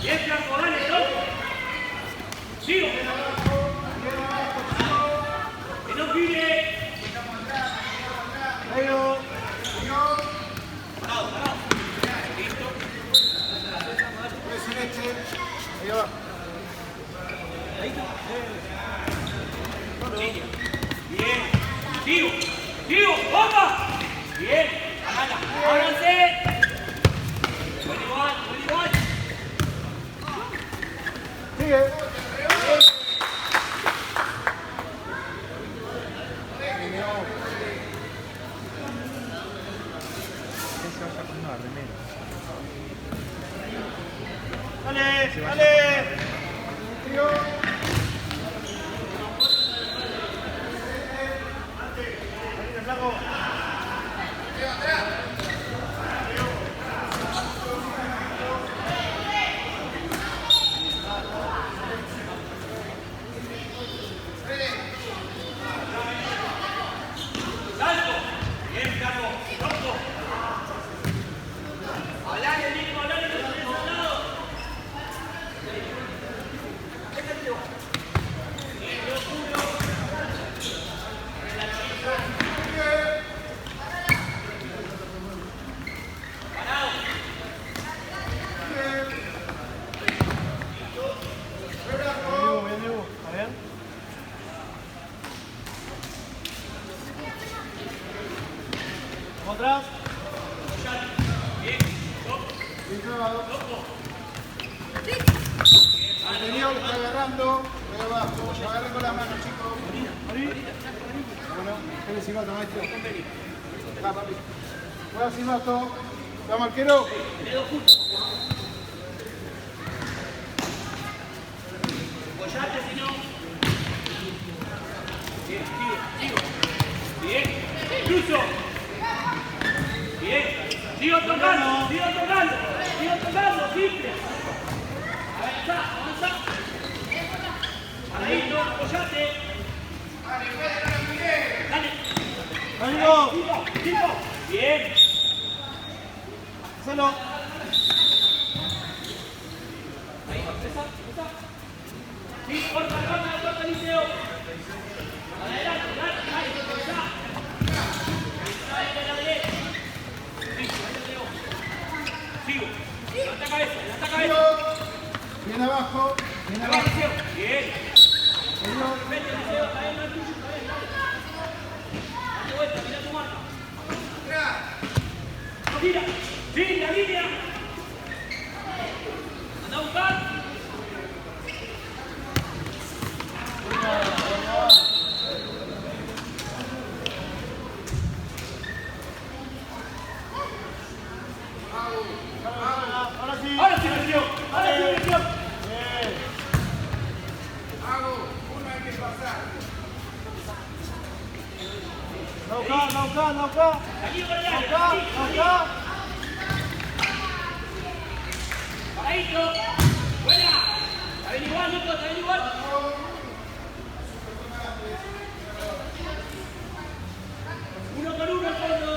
Bien, Franco, dale, tronco. Sigo. Que no pide. Parado, parado. Listo. Ahí va. Bien. Sigo. Sigo. ¡Opa! Bien. Agata. Ábranse. Buen igual, buen igual. Sigue. Dale, dale. Sigo. Ahí, flaco. Salto. Bien, Franco. Tronco. Hablale, Nico, hablale con el soldado. Bien, Diego. A ver. Vamos atrás. Bien clavado. Anterior, está agarrando. Voy abajo. Agarra con la mano, chicos. Bueno, ¿qué le silbato, maestro? Va, papi. Juega silbato. ¿Vamos, arquero? Apoyate, si no. Bien, sigo. Bien. Cruzo. Bien. Sigo tocando. Simple. Avanzá. Paradito, apoyate. Dale. ¡Amigo! Sigo. Bien. ¡Solo! Ahí, empezá. Sí, corta, Liceo. Adelante, dale, empezá. Ahí de la derecha. Listo, ahí lo tengo. Sigo. Levanta cabeza. Bien abajo. Bien abajo. Liceo. Bien. Señor. Vete, Liceo, está bien, no es tuyo, está bien, dale. Date vuelta, mirá tu marca. Gira. Sí, la línea. Anda a buscar. Ahora sí. Ahora sí, Liceo. Bien. Nauca. Aquí para allá. Paradito. Buena. Está bien igual, Nico, está bien igual. Uno con uno al fondo.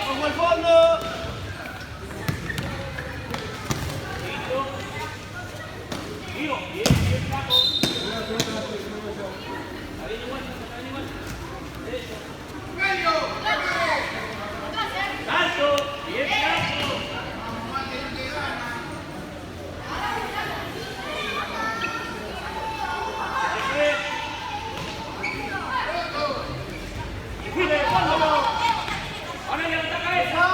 Como el fondo. Listo. Sigo. Bien, Flaco. Está bien igual. Derecho. Salto. Bien, Flaco. Ahora levanta cabeza.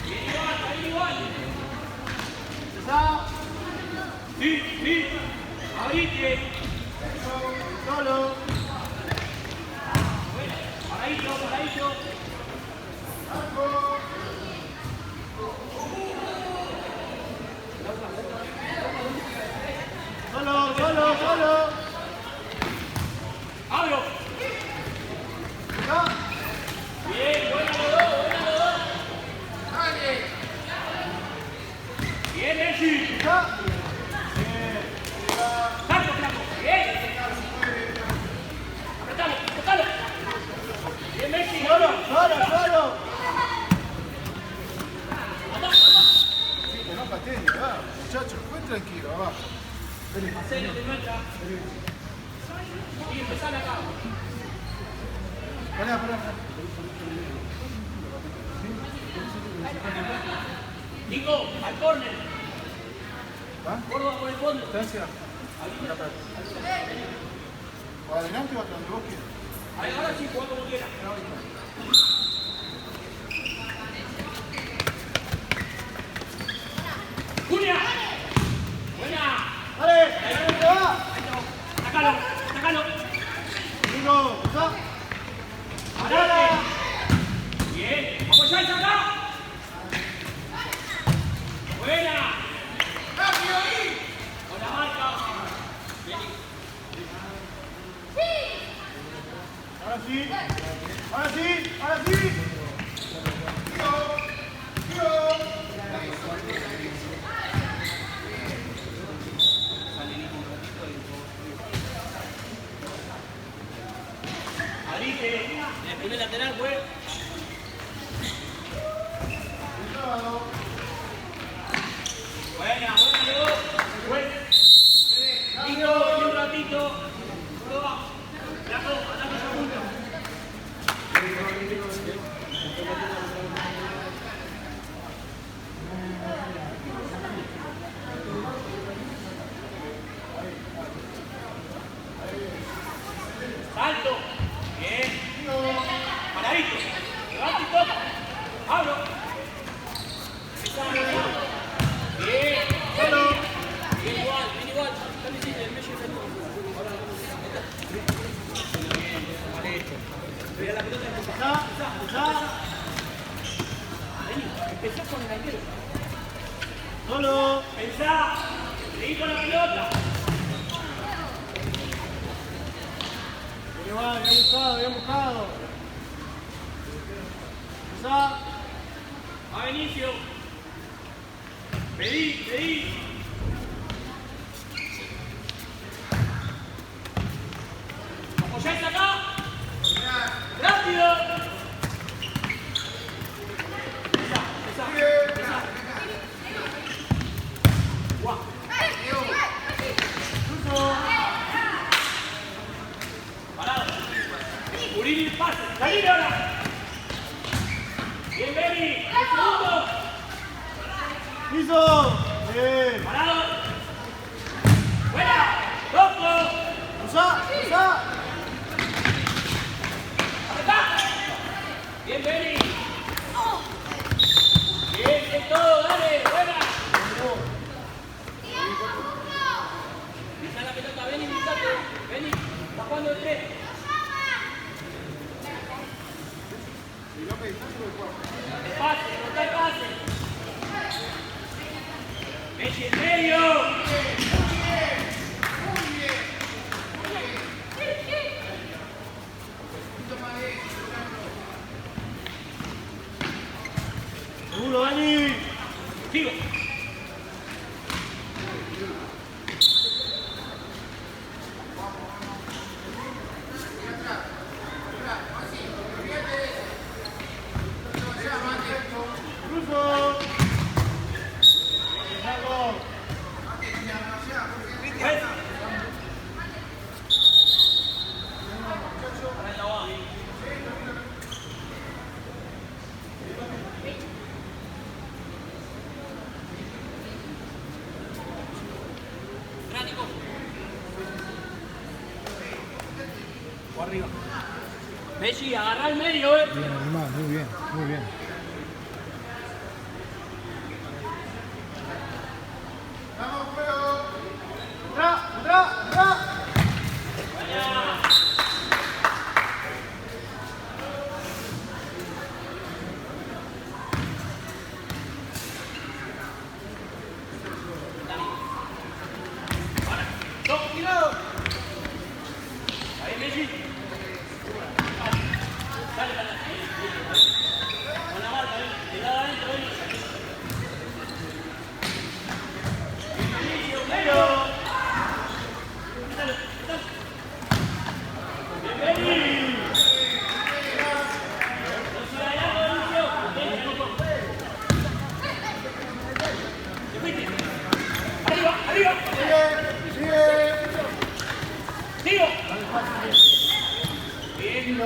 Bien igual. Sí. Abrite. Solo. Paradito. Solo. Abro. Acá. Bien, buena los dos. Bien, Messi. Acá. Salto, Flaco. Bien. Apretalo. Bien, Messi. Solo. Anda. Sí, que no, Genio, va, muchachos, muy tranquilo, abajo. Vení. Hacelo de vuelta. Y empezar acá. Pará. Nico, al córner. ¿Va? Córdoba por el fondo. Distancia. O adelante o atrás, donde vos quieras. Ahí, ahora sí, juega como quiera. ¡Julia! ¡Buena! ¡Dale! ¡Ahí va! ¡Sácalo! Nico, ¿está? ¡Parate! Bien, apoyáis acá. ¡Buena! ¡Rápido ahí! Con la marca. Bien. Ahora sí. Abrite. En el primer lateral, güey. Buena, Leo. Buen. Nico, y un ratito. Córdoba. Flaco, andame ese punto. Salto. Bien. Paradito. Levanta y toca. Abro. Bien. Bien igual. Dale, sí, el medio y Mira la pelota. Vení, empezá con el arquero. Solo. Pensá. Seguí con la pelota. Bien buscado. Empezá. A Benicio. Pedí. Apoyáis acá. Rápido. Empezá. Guau. Parado. Cubrir el pase. Salí ahora. Bien, Beni. El segundo. ¡Listo! Bien. Parado. Buena. Loco. Cruzá. Acá. Bien, Beni. Bien, todo. Dale. Buena. Pisa la pelota. Beni, pisate. Beni. Está jugando el 3. El pase. Messi en medio. Seguro, Dani. Sigo. Cruzo. Saco. O arriba. Messi, agarra el medio, Bien, animal, muy bien. Vamos, juego. Atrás. Tirado. Ahí Messi. Dale. Sigo. Sigue. Sigo. Bien, bien.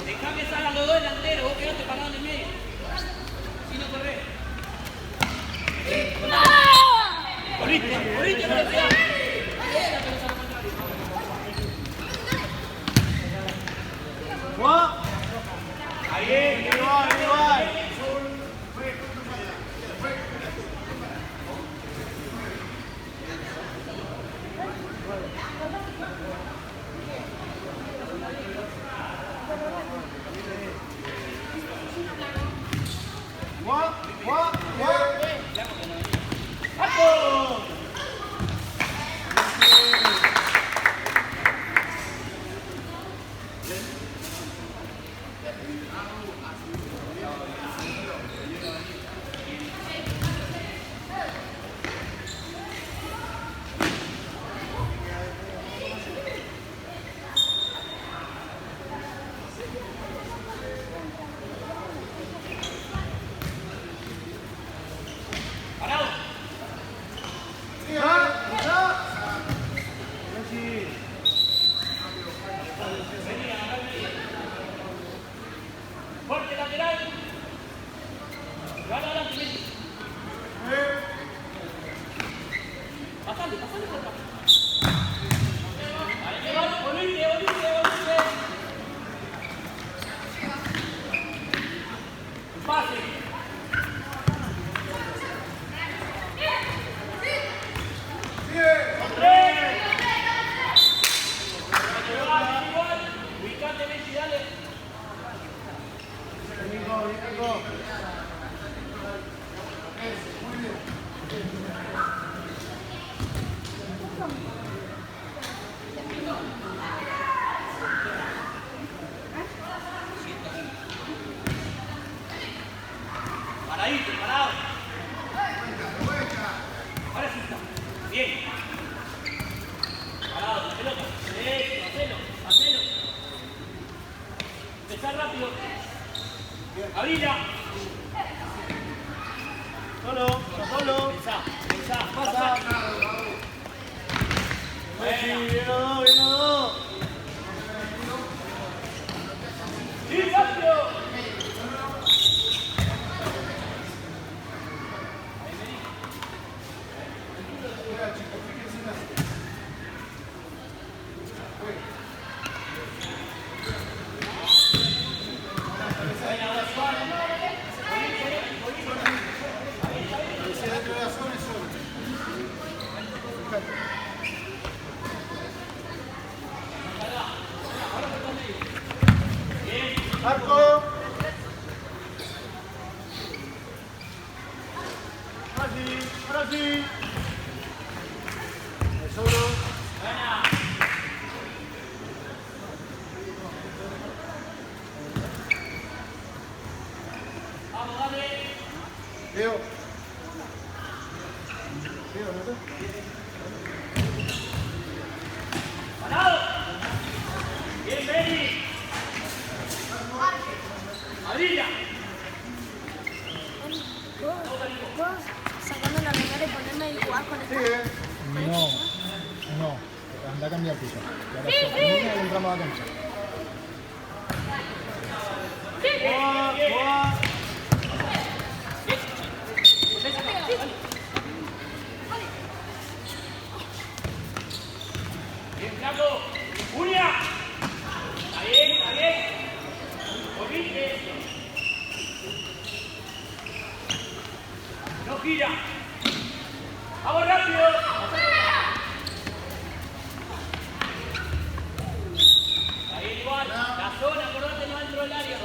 Dejá que salgan los dos delanteros, vos quedate parado en el medio. Si no corres. Volviste, velocidad. Ahí va. Fuerte lateral. Gana adelante, Messi. Pasale, por favor. Ahí va, volviste. Pase. Igual. Ubicate, Messi, dale. Paradito, parado. Ahora sí está. Bien. Parado, la pelota. Hacelo. Empezar rápido. Abrila. Solo. Pensá. Pasa. Bueno. Sí, rápido. Marco. Ahora sí. Solo. Vamos, dale. Leo, ¿no sé? Parado. Bien, Benny. Abrila. ¿Puedo sacando la remera y ponerme y jugar con esta? Sigue. No, anda a cambiar piso. Y ahora termina y entramos a la cancha. Bien, Flaco. Uña. Está bien. Volviste. No gira. Vamos rápido. Ahí igual. La zona, acordate, no dentro del área.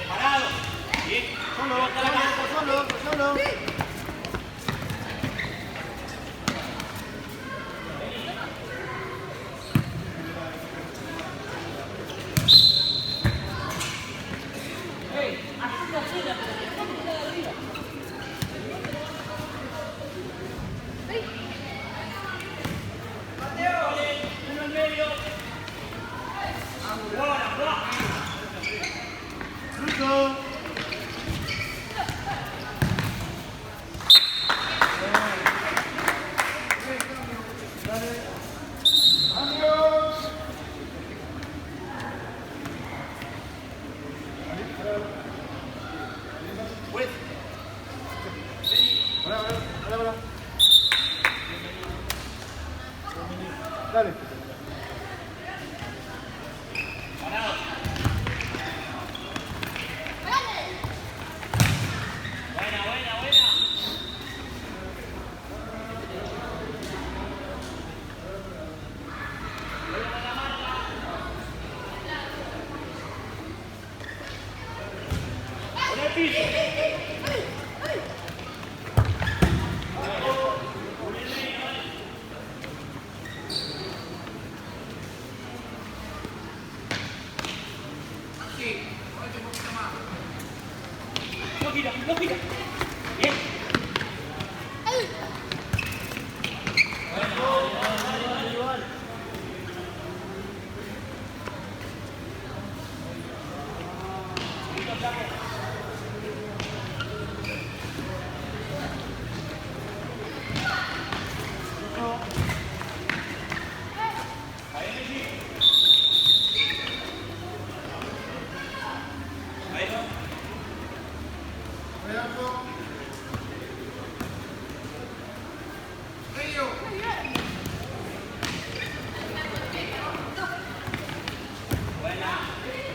Parado. Bien. Levanta la cabeza. Solo. Hey, así. piso. No gira, no gira. Bien.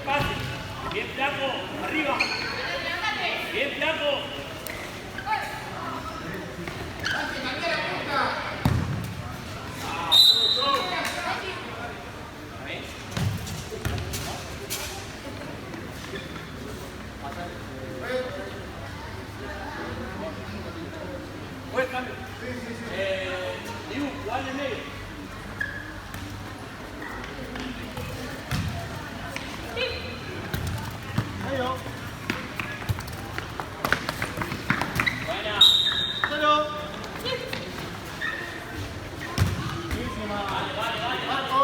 Pase. Bien flaco. Arriba. Bien flaco. Buen cambio. Dibu, dale en medio. Medio. Buena. Cero. Marco.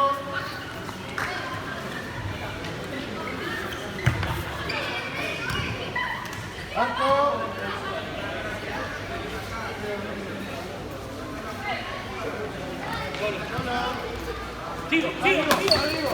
Marco. Sigo, sigo, sigo.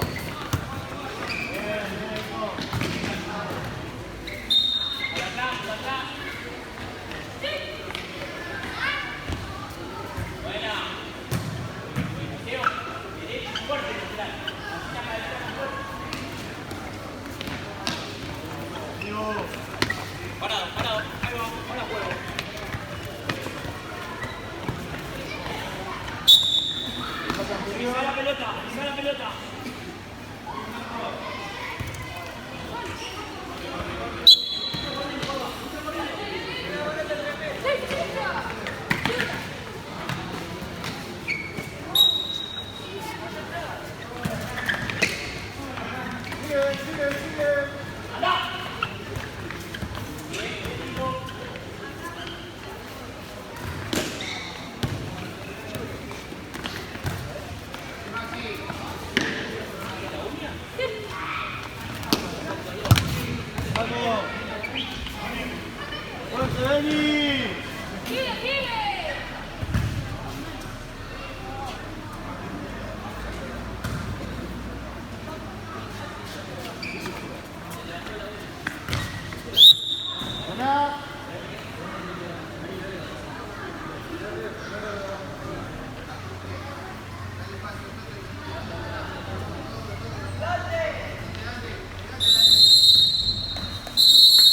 Parado, parado. Ahí va, ahora juego. Pisa la pelota, pisa la pelota. Sigue. ¡Anda! Vamos. ¡Fuerte, Dani! Sigue.